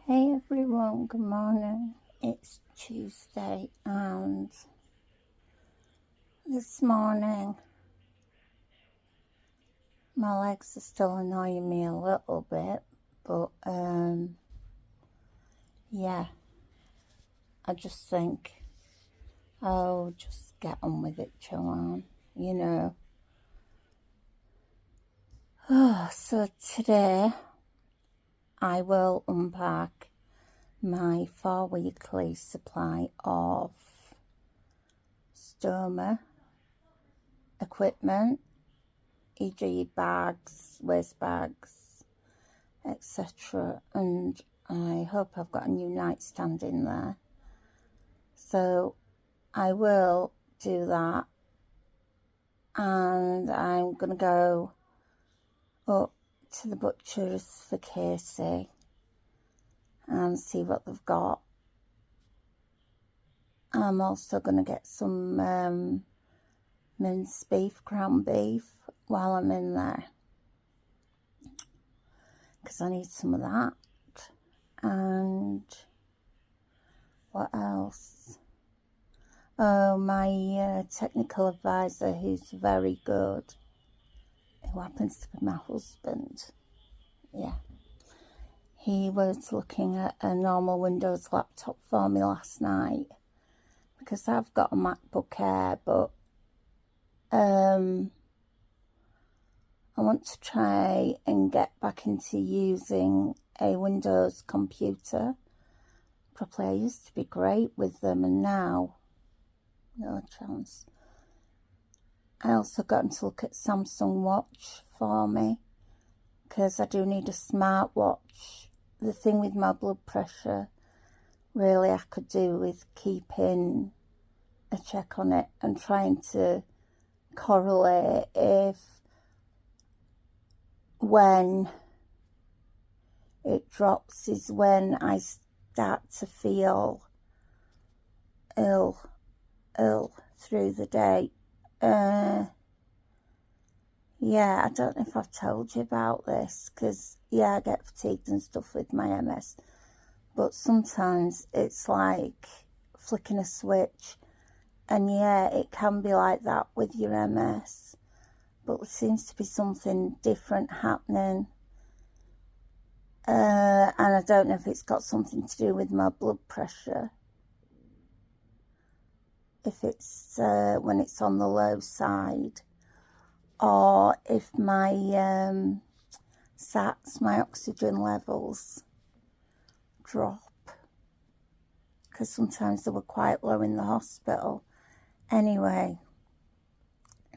Hey everyone, good morning. It's Tuesday and this morning my legs are still annoying me a little bit, but yeah, I just think, oh, just get on with it, Joanne, you know. So today I will unpack my 4-weekly supply of Stoma equipment, e.g. bags, waist bags, etc. And I hope I've got a new nightstand in there. So I will do that, and I'm going to go up to the butcher's for Casey and see what they've got. I'm also going to get some minced beef, ground beef, while I'm in there, because I need some of that. And what else? Oh, my technical advisor, who's very good, who happens to be my husband, yeah, he was looking at a normal Windows laptop for me last night, because I've got a MacBook Air, but I want to try and get back into using a Windows computer properly. I used to be great with them, and now no chance. I also got him to look at Samsung Watch for me, because I do need a smartwatch. The thing with my blood pressure, really, I could do with keeping a check on it and trying to correlate if when it drops is when I start to feel ill through the day. Yeah, I don't know if I've told you about this, because yeah, I get fatigued and stuff with my MS, but sometimes it's like flicking a switch, and yeah, it can be like that with your MS, but there seems to be something different happening, and I don't know if it's got something to do with my blood pressure, if it's when it's on the low side, or if my SATs, my oxygen levels, drop, because sometimes they were quite low in the hospital. Anyway,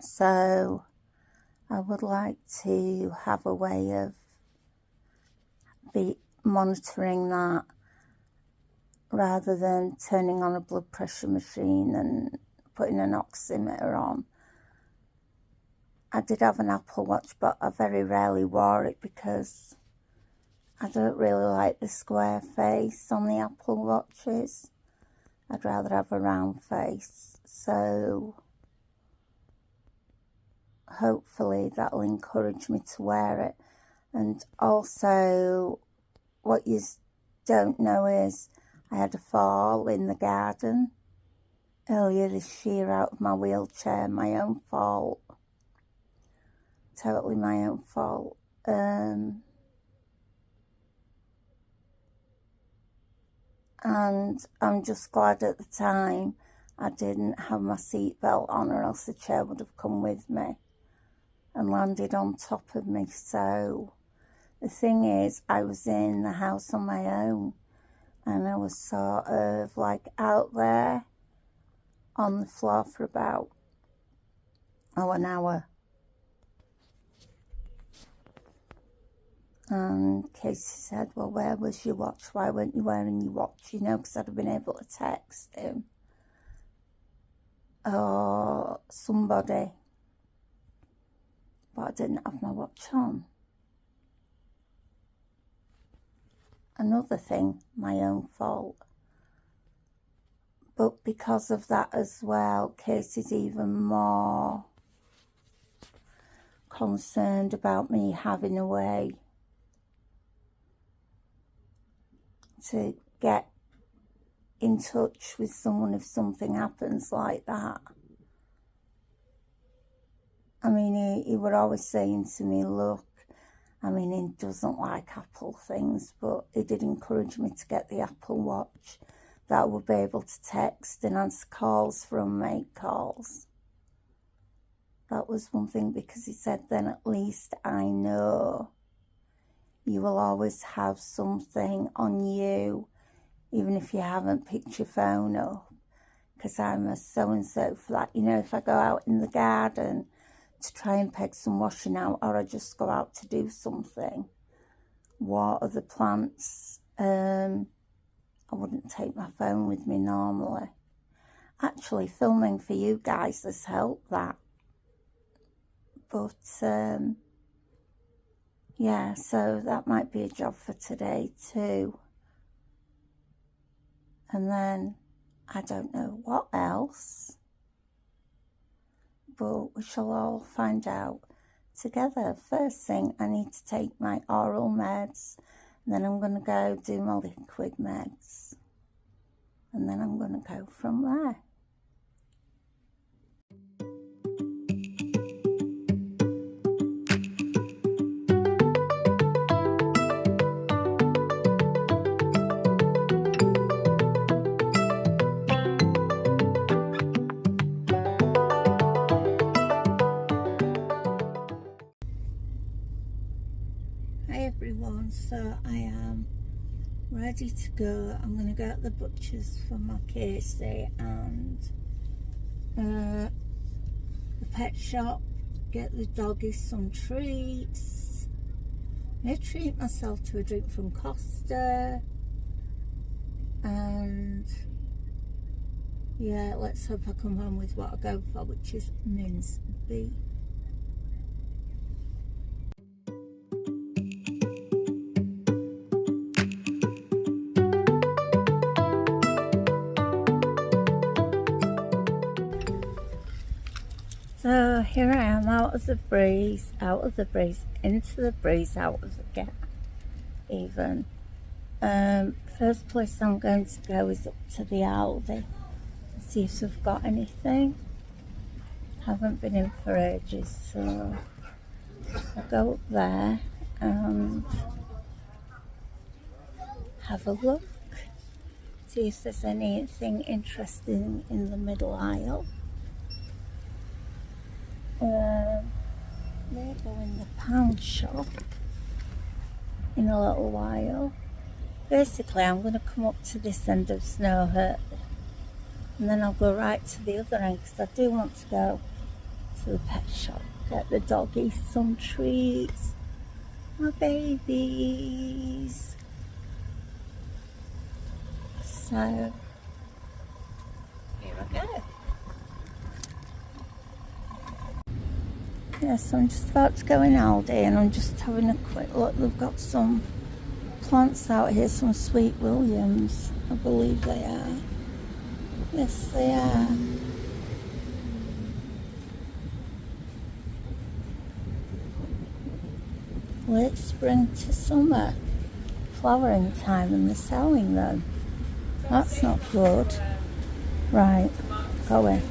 so I would like to have a way of monitoring that, rather than turning on a blood pressure machine and putting an oximeter on. I did have an Apple Watch, but I very rarely wore it because I don't really like the square face on the Apple Watches. I'd rather have a round face. So hopefully that'll encourage me to wear it. And also, what you don't know is I had a fall in the garden earlier this year out of my wheelchair. My own fault. Totally my own fault. And I'm just glad at the time I didn't have my seatbelt on, or else the chair would have come with me and landed on top of me. So the thing is, I was in the house on my own, and I was sort of like out there on the floor for about an hour. And Casey said, well, where was your watch? Why weren't you wearing your watch? You know, because I'd have been able to text him or somebody. But I didn't have my watch on. Another thing, my own fault. But because of that as well, Casey's even more concerned about me having a way to get in touch with someone if something happens like that. I mean, he were always saying to me, look, I mean, he doesn't like Apple things, but he did encourage me to get the Apple Watch that I would be able to text and answer calls from, make calls. That was one thing, because he said, then at least I know you will always have something on you, even if you haven't picked your phone up. Because I'm a so-and-so for that. You know, if I go out in the garden to try and peg some washing out, or I just go out to do something, water the plants, I wouldn't take my phone with me normally. Actually, filming for you guys has helped that. But, yeah, so that might be a job for today too. And then, I don't know what else, but we shall all find out together. First thing, I need to take my oral meds, and then I'm going to go do my liquid meds, and then I'm going to go from there. Hi everyone, so I am ready to go. I'm going to go to the butcher's for my Casey and the pet shop, get the doggies some treats. I'm going to treat myself to a drink from Costa, and yeah, let's hope I come home with what I go for, which is mince beef. So here I am, out of the breeze, into the breeze, out of the gap even. First place I'm going to go is up to the Aldi, see if they've got anything. Haven't been in for ages, so I'll go up there and have a look, see if there's anything interesting in the middle aisle. We'll go in the pound shop in a little while. Basically, I'm going to come up to this end of Snow Hut, and then I'll go right to the other end, because I do want to go to the pet shop, get the doggies some treats, my babies. So here I go. Yes, so I'm just about to go in Aldi, and I'm just having a quick look. They've got some plants out here, some Sweet Williams, I believe they are. Yes, they are. Late spring to summer, flowering time, and they're selling them. That's not good. Right, go in.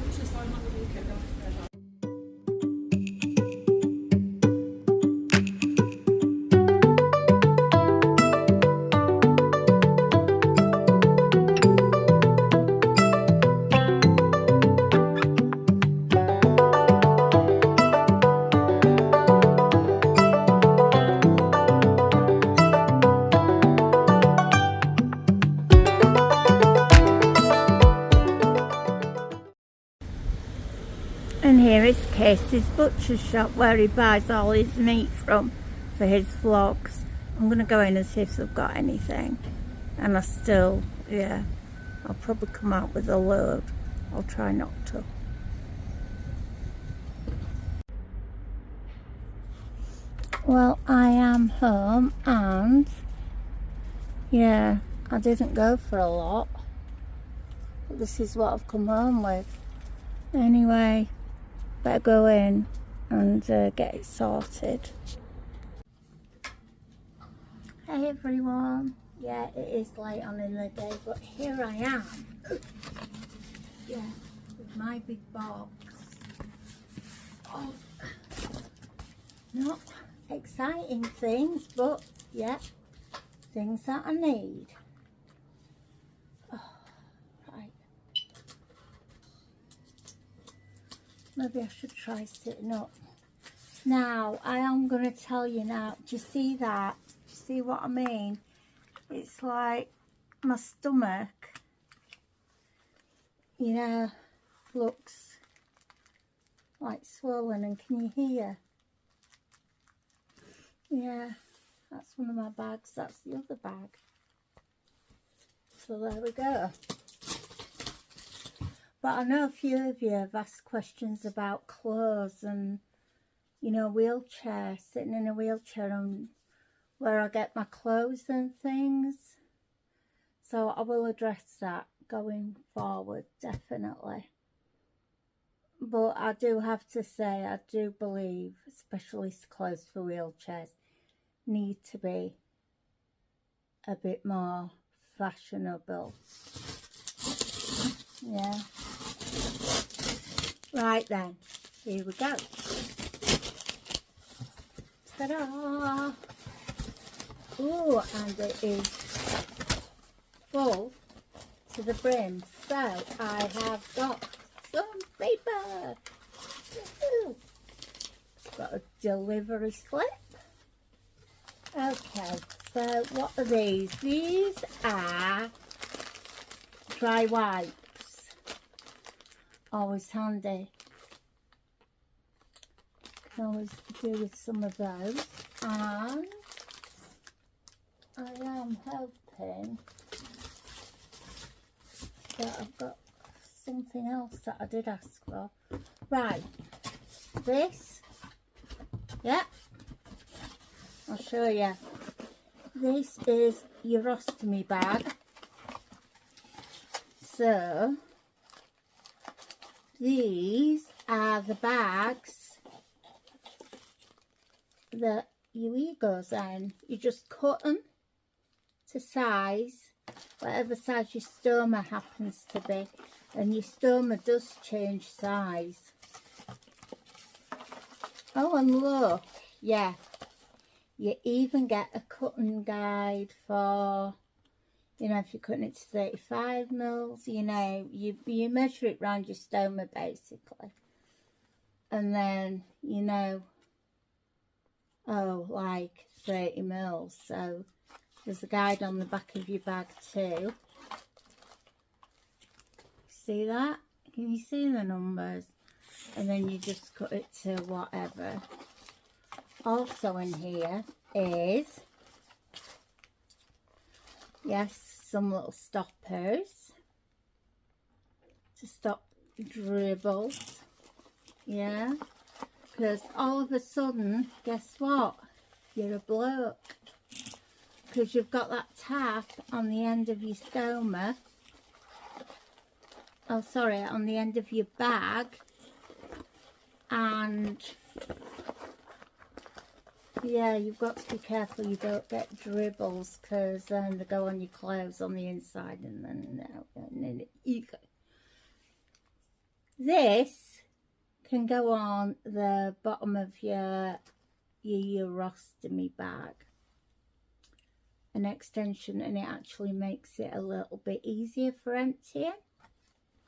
And here is Casey's butcher shop, where he buys all his meat from for his vlogs. I'm going to go in and see if they've got anything. And I'll probably come out with a load. I'll try not to. Well, I am home, and yeah, I didn't go for a lot, but this is what I've come home with. Anyway, better go in and get it sorted. Hey everyone, Yeah, it is late on in the day, but here I am. Yeah, with my big box of not exciting things, but yeah, things that I need. Oh, right. Maybe I should try sitting up. Now, I am going to tell you now, do you see that? Do you see what I mean? It's like my stomach, you know, looks like swollen, and can you hear? Yeah, that's one of my bags, that's the other bag. So there we go. But I know a few of you have asked questions about clothes and, you know, wheelchair, sitting in a wheelchair and where I get my clothes and things. So I will address that going forward, definitely. But I do have to say, I do believe specialist clothes for wheelchairs need to be a bit more fashionable. Yeah. Right then, here we go. Ta-da! Ooh, and it is full to the brim. So I have got some paper. Got a delivery slip. Okay, so what are these? These are dry wipes. Always handy. Can always do with some of those. And I am hoping that I've got something else that I did ask for. Right, this, yeah, I'll show you. This is your ostomy bag. So these are the bags that your wee goes in. You just cut them to size, whatever size your stoma happens to be, and your stoma does change size. Oh, and look, yeah, you even get a cutting guide for, you know, if you're cutting it to 35 mils, you know, you measure it round your stoma basically, and then, you know, oh, like 30 mils. So there's a guide on the back of your bag too. See that? Can you see the numbers? And then you just cut it to whatever. Also in here is, yes, some little stoppers to stop dribbles. Yeah, because all of a sudden, guess what? You're a bloke. Because you've got that tap on the end of your stoma. Oh, sorry, on the end of your bag. And yeah, you've got to be careful you don't get dribbles, because then they go on your clothes on the inside, and then you go. This can go on the bottom of your urostomy bag, an extension, and it actually makes it a little bit easier for emptying.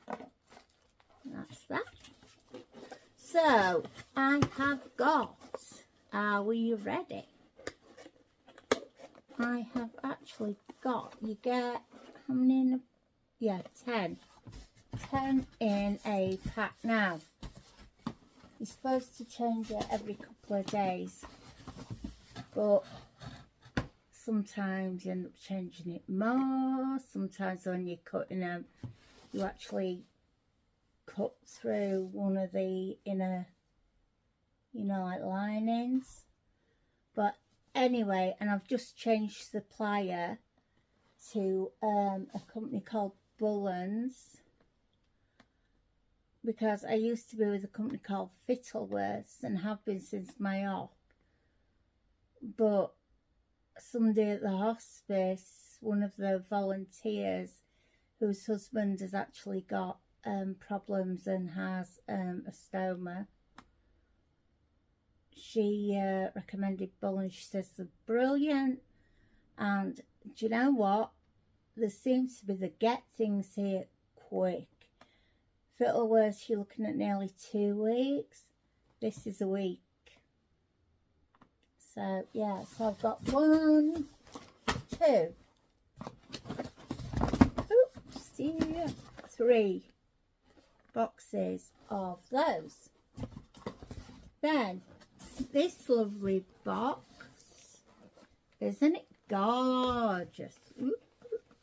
That's that. So I have got, are we ready? I have actually got, you get, how many in a, yeah, 10 in a pack. Now you're supposed to change it every couple of days, but sometimes you end up changing it more. Sometimes when you're cutting them, you actually cut through one of the inner, you know, like linings. But anyway, and I've just changed supplier to a company called Bullens, because I used to be with a company called Fittleworths and have been since my op. But somebody at the hospice one of the volunteers whose husband has actually got problems and has a stoma. She recommended Bull, and she says they're brilliant. And do you know what? There seems to be the get things here quick. Fiddle worse, you're looking at nearly 2 weeks. This is a week. So yeah, so I've got 1, 2, oops, yeah, 3 boxes of those. Then this lovely box, isn't it gorgeous?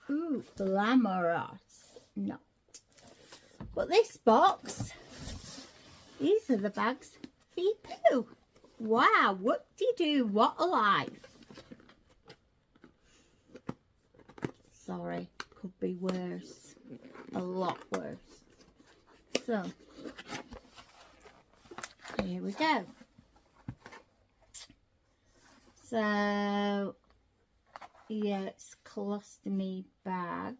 Ooh, glamorous. No. But this box, these are the bags for your poo. Wow, what do you do? What a life. Sorry, could be worse. A lot worse. So, here we go. So, yeah, it's colostomy bag.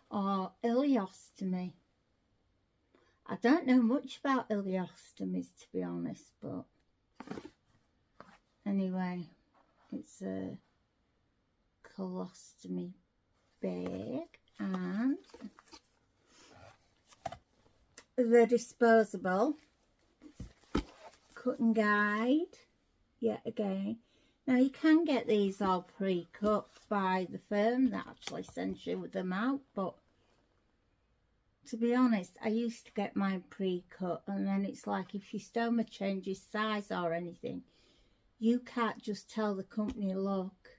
Or ileostomy. I don't know much about ileostomies, to be honest, but anyway, it's a colostomy bag, and the disposable cutting guide yet again. Now you can get these all pre-cut by the firm that actually sends you them out, but to be honest, I used to get mine pre-cut, and then it's like if your stoma changes size or anything, you can't just tell the company, look,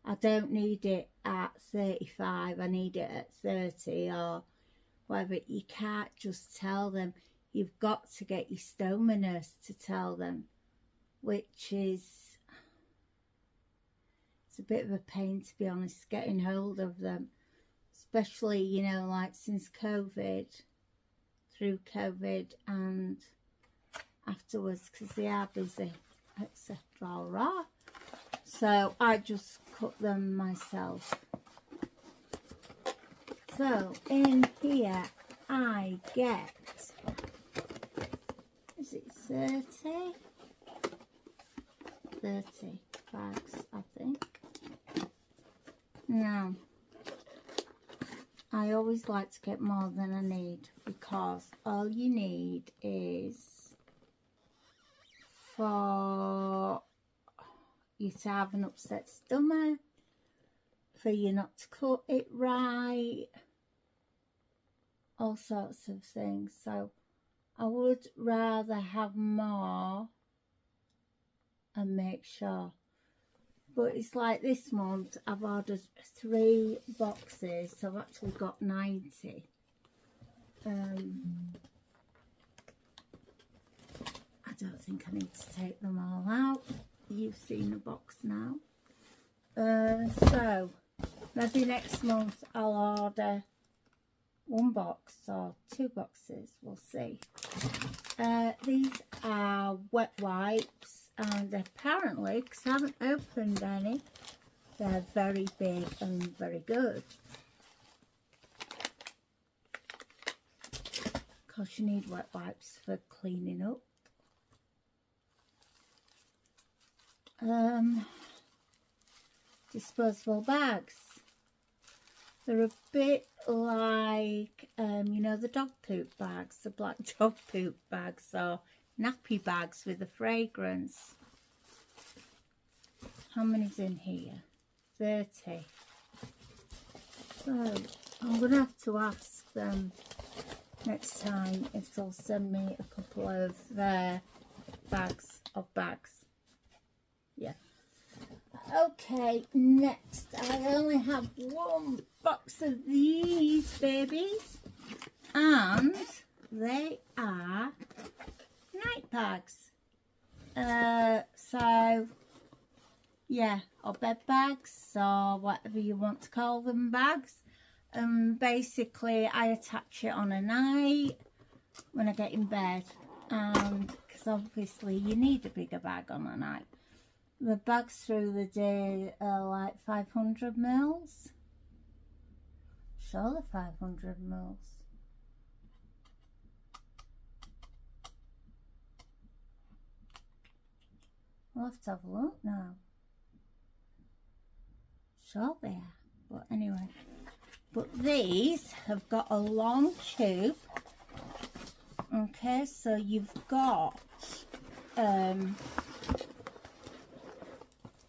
I don't need it at 35, I need it at 30 or whatever. You can't just tell them. You've got to get your stoma nurse to tell them, which is, it's a bit of a pain, to be honest, getting hold of them. Especially, you know, like since COVID, through COVID and afterwards, because they are busy, etc. So I just cut them myself. So in here I get, is it 30? 30 bags, I think. Now, I always like to get more than I need, because all you need is for you to have an upset stomach, for you not to cut it right, all sorts of things. So I would rather have more and make sure. But it's like this month I've ordered 3 boxes, so I've actually got 90. I don't think I need to take them all out. You've seen the box now. So maybe next month I'll order 1 box or 2 boxes, we'll see. These are wet wipes. And apparently, because I haven't opened any, they're very big and very good. Because you need wet wipes for cleaning up. Disposable bags. They're a bit like, you know, the dog poop bags, the black dog poop bags, or nappy bags with a fragrance. How many's in here? 30. So I'm going to have to ask them next time if they'll send me a couple of their bags of bags. Yeah. Okay, next I only have 1 box of these babies, and they are night bags. So yeah, or bed bags, or whatever you want to call them, bags. Basically I attach it on a night when I get in bed, and because obviously you need a bigger bag on a night. The bags through the day are like 500 mils. Sure, they're 500 mils. I'll have to have a look now. Sure they are. But anyway. But these have got a long tube. Okay, so you've got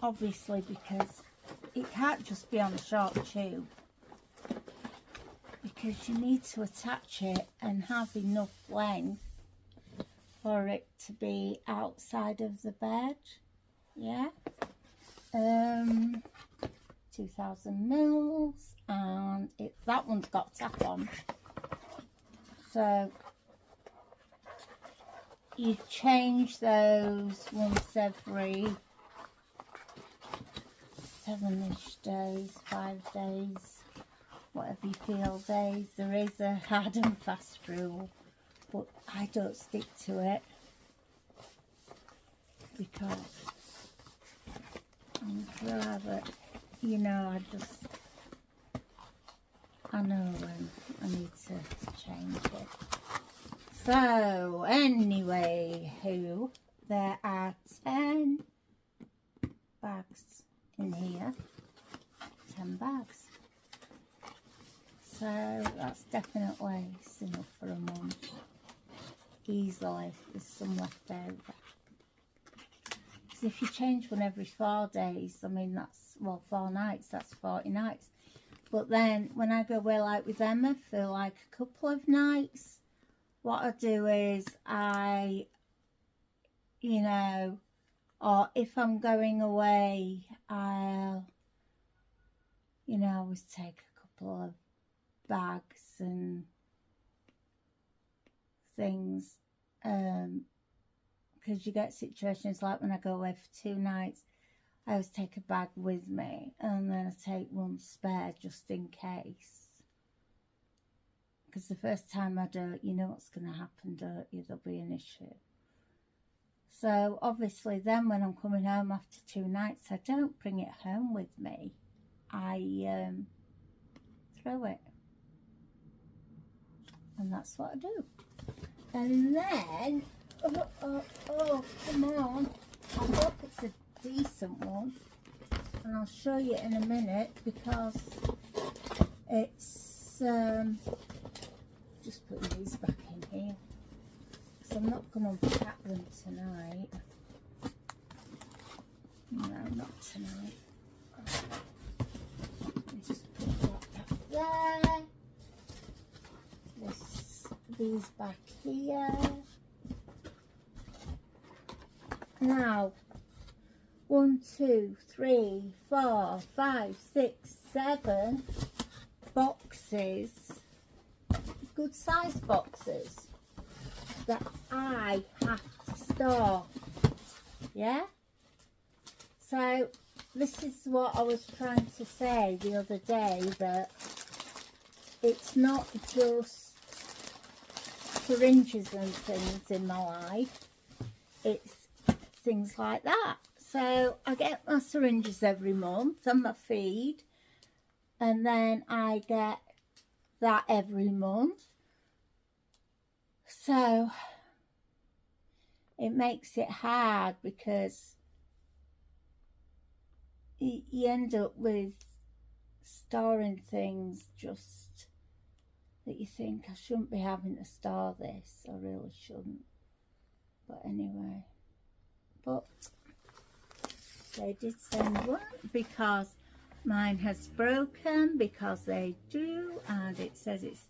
obviously, because it can't just be on a short tube, because you need to attach it and have enough length for it to be outside of the bed. Yeah. 2000 mils, and that one's got tap on, so you change those once every 7-ish days, 5 days, whatever you feel days. There is a hard and fast rule, but I don't stick to it because I'd rather, you know, I know when I need to change it. So anyway, there are 10 bags in here, 10 bags. So that's definitely enough for a month, easily. There's some left over. Because if you change one every 4 days, I mean, that's, well, 4 nights, that's 40 nights. But then when I go away, like with Emma, for like a couple of nights, what I do is you know, or if I'm going away, I'll, you know, always take a couple of bags and things, because you get situations like when I go away for 2 nights, I always take a bag with me, and then I take one spare just in case. Because the first time I do it, you know what's going to happen, don't you? There'll be an issue. So obviously then when I'm coming home after 2 nights, I don't bring it home with me. I throw it. And that's what I do. And then, oh, come on. I hope it's a decent one. And I'll show you in a minute, because it's, just putting these back in here. So I'm not going to unpack them tonight. No, not tonight. Let me just put that back there. These back here. Now, 1, 2, 3, 4, 5, 6, 7 boxes, good size boxes that I have to store. Yeah? So this is what I was trying to say the other day, that it's not just syringes and things in my life, it's things like that. So I get my syringes every month and my feed, and then I get that every month. So it makes it hard, because you end up with storing things just that you think, I shouldn't be having to store this, I really shouldn't. But anyway, but they did send one, because mine has broken, because they do, and it says it's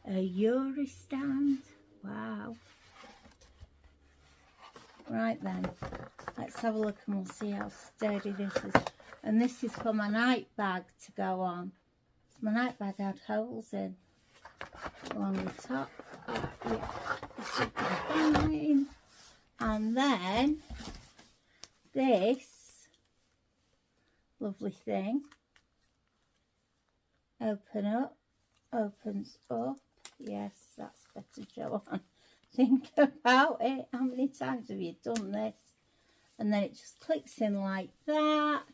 a Yuri stand. Wow. Right then, let's have a look and we'll see how sturdy this is. And this is for my night bag to go on. So my night bag had holes in along the top. Yeah, this should be fine. And then this lovely thing opens up. Yes, that's better, Joanne. Think about it. How many times have you done this? and then it just clicks in like that.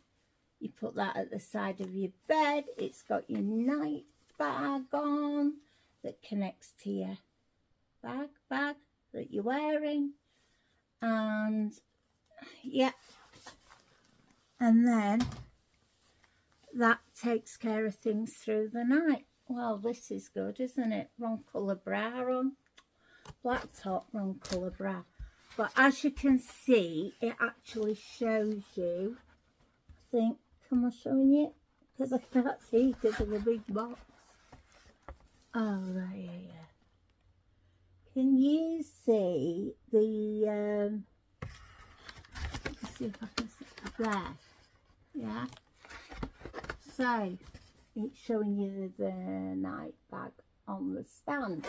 You put that at the side of your bed. It's got your night bag on that connects to your bag that you're wearing, and yeah, and then that takes care of things through the night. Well, this is good, isn't it? Wrong colour bra on, black top, wrong colour bra. But as you can see, it actually shows you, I think, am I showing you? Because I can't see because of the big box. Oh, there, yeah. Can you see the, let's see if I can see there, yeah? So, it's showing you the night bag on the stand.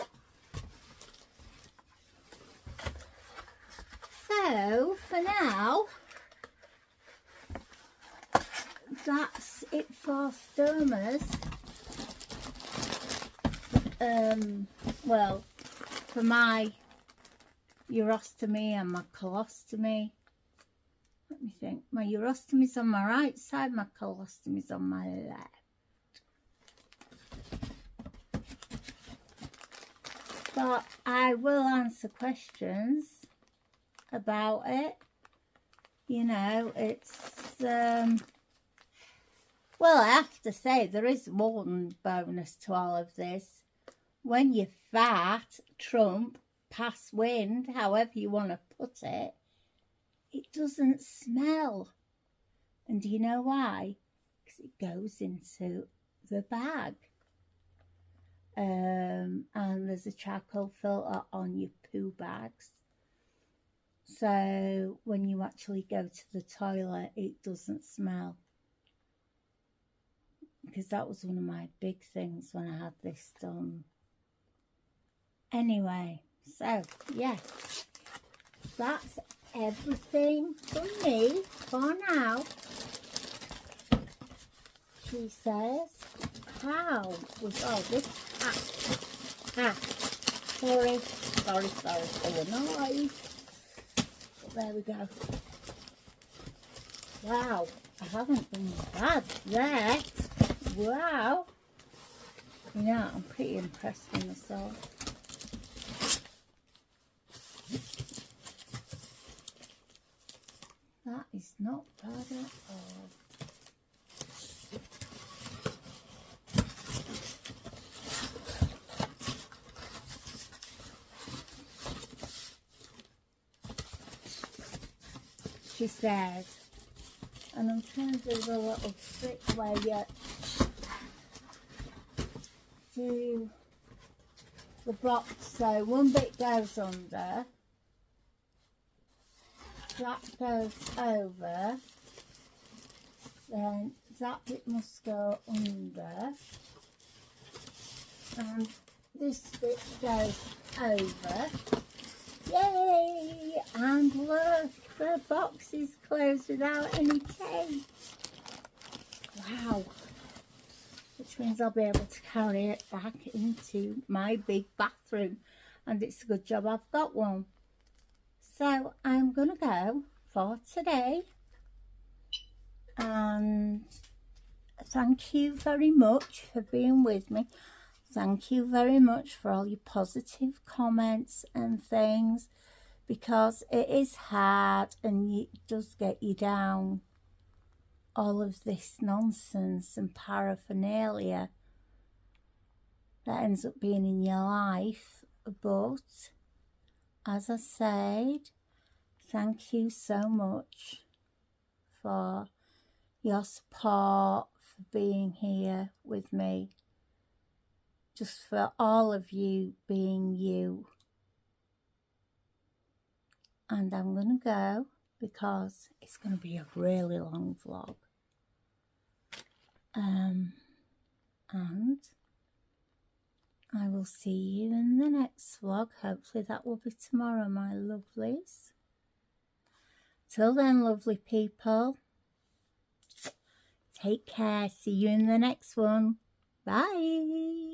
So, for now, that's it for Stomas. Well, for my urostomy and my colostomy. Let me think. My urostomy's on my right side, my colostomy's on my left. But I will answer questions about it. You know, it's well, I have to say there is one bonus to all of this. When you fart, trump, pass wind, however you want to put it, it doesn't smell. And do you know why? Because it goes into the bag. And there's a charcoal filter on your poo bags. So when you actually go to the toilet, it doesn't smell. Because that was one of my big things when I had this done. Anyway, so yes, that's everything from me for now. She says, how was all this? Sorry for the noise. But there we go. Wow, I haven't done bad there. Wow. You know, I'm pretty impressed with myself. That is not bad at all. She says, and I'm trying to do the little trick where you do the box, so one bit goes under, that goes over, then that bit must go under, and this bit goes over. Yay! And look, the box is closed without any tape. Wow. Which means I'll be able to carry it back into my big bathroom. And it's a good job I've got one. So I'm going to go for today. And thank you very much for being with me. Thank you very much for all your positive comments and things, because it is hard and it does get you down, all of this nonsense and paraphernalia that ends up being in your life. But as I said, thank you so much for your support, for being here with me. Just for all of you being you. And I'm going to go because it's going to be a really long vlog. And I will see you in the next vlog. Hopefully that will be tomorrow, my lovelies. Till then, lovely people. Take care. See you in the next one. Bye.